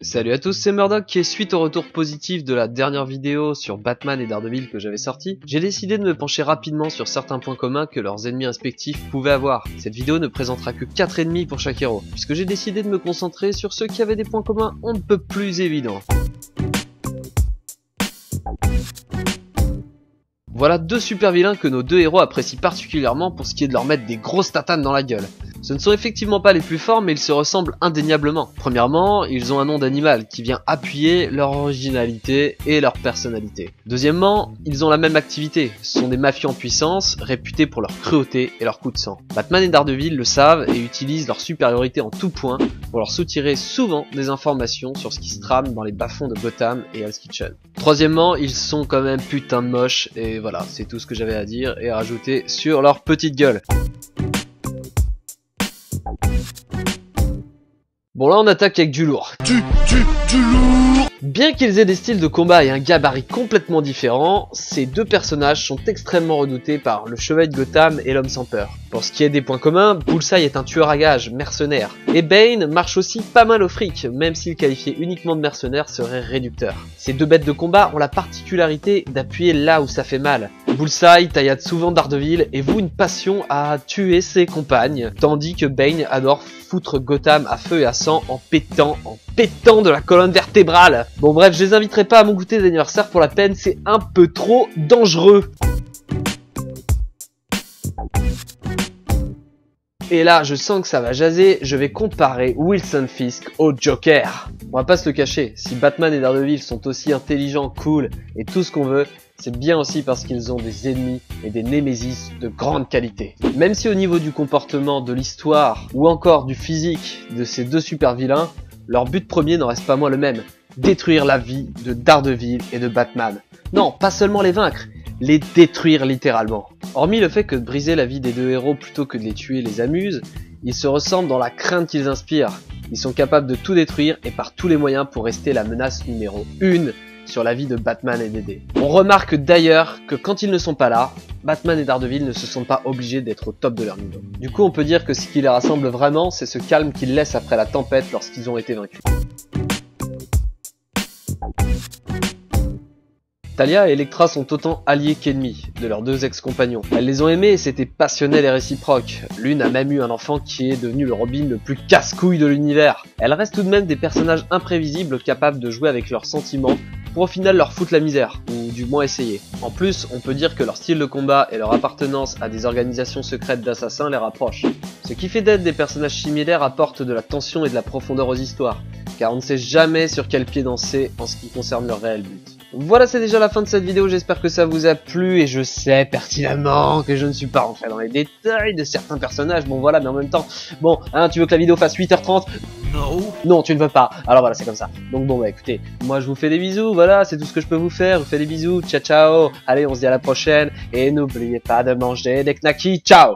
Salut à tous, c'est Murdoch et suite au retour positif de la dernière vidéo sur Batman et Daredevil que j'avais sorti, j'ai décidé de me pencher rapidement sur certains points communs que leurs ennemis respectifs pouvaient avoir. Cette vidéo ne présentera que 4 ennemis pour chaque héros, puisque j'ai décidé de me concentrer sur ceux qui avaient des points communs on ne peut plus évidents. Voilà deux super vilains que nos deux héros apprécient particulièrement pour ce qui est de leur mettre des grosses tatanes dans la gueule. Ce ne sont effectivement pas les plus forts, mais ils se ressemblent indéniablement. Premièrement, ils ont un nom d'animal qui vient appuyer leur originalité et leur personnalité. Deuxièmement, ils ont la même activité. Ce sont des mafieux en puissance, réputés pour leur cruauté et leur coup de sang. Batman et Daredevil le savent et utilisent leur supériorité en tout point pour leur soutirer souvent des informations sur ce qui se trame dans les bas-fonds de Gotham et Hell's Kitchen. Troisièmement, ils sont quand même putain de moches, et voilà, c'est tout ce que j'avais à dire et à rajouter sur leur petite gueule. Bon là on attaque avec du lourd. Du lourd. Bien qu'ils aient des styles de combat et un gabarit complètement différents, ces deux personnages sont extrêmement redoutés par le Chevalier de Gotham et l'Homme sans peur. Pour ce qui est des points communs, Bullseye est un tueur à gages, mercenaire. Et Bane marche aussi pas mal au fric, même s'il qualifié uniquement de mercenaire serait réducteur. Ces deux bêtes de combat ont la particularité d'appuyer là où ça fait mal. Bullseye taillade souvent Daredevil et voue une passion à tuer ses compagnes, tandis que Bane adore foutre Gotham à feu et à sang en pétant de la colonne vertébrale. Bon bref, je les inviterai pas à mon goûter d'anniversaire pour la peine, c'est un peu trop dangereux. Et là, je sens que ça va jaser, je vais comparer Wilson Fisk au Joker. On va pas se le cacher, si Batman et Daredevil sont aussi intelligents, cool et tout ce qu'on veut, c'est bien aussi parce qu'ils ont des ennemis et des némésis de grande qualité. Même si au niveau du comportement, de l'histoire ou encore du physique de ces deux super vilains, leur but premier n'en reste pas moins le même, détruire la vie de Daredevil et de Batman. Non, pas seulement les vaincre, les détruire littéralement. Hormis le fait que de briser la vie des deux héros plutôt que de les tuer les amuse, ils se ressemblent dans la crainte qu'ils inspirent. Ils sont capables de tout détruire et par tous les moyens pour rester la menace numéro 1 sur la vie de Batman et Dédé. On remarque d'ailleurs que quand ils ne sont pas là, Batman et Daredevil ne se sentent pas obligés d'être au top de leur niveau. Du coup on peut dire que ce qui les rassemble vraiment, c'est ce calme qu'ils laissent après la tempête lorsqu'ils ont été vaincus. Talia et Elektra sont autant alliés qu'ennemis de leurs deux ex-compagnons. Elles les ont aimés et c'était passionnel et réciproque. L'une a même eu un enfant qui est devenu le Robin le plus casse-couille de l'univers. Elles restent tout de même des personnages imprévisibles capables de jouer avec leurs sentiments pour au final leur foutre la misère, ou du moins essayer. En plus, on peut dire que leur style de combat et leur appartenance à des organisations secrètes d'assassins les rapprochent. Ce qui fait d'être des personnages similaires apporte de la tension et de la profondeur aux histoires, car on ne sait jamais sur quel pied danser en ce qui concerne leur réel but. Voilà, c'est déjà la fin de cette vidéo, j'espère que ça vous a plu et je sais pertinemment que je ne suis pas rentré dans les détails de certains personnages, bon voilà, mais en même temps, bon, hein, tu veux que la vidéo fasse 8h30 ? Non, tu ne veux pas, alors voilà, c'est comme ça. Donc bon, bah écoutez, moi je vous fais des bisous, voilà, c'est tout ce que je peux vous faire, je vous fais des bisous, ciao ciao, allez, on se dit à la prochaine, et n'oubliez pas de manger des knackis, ciao.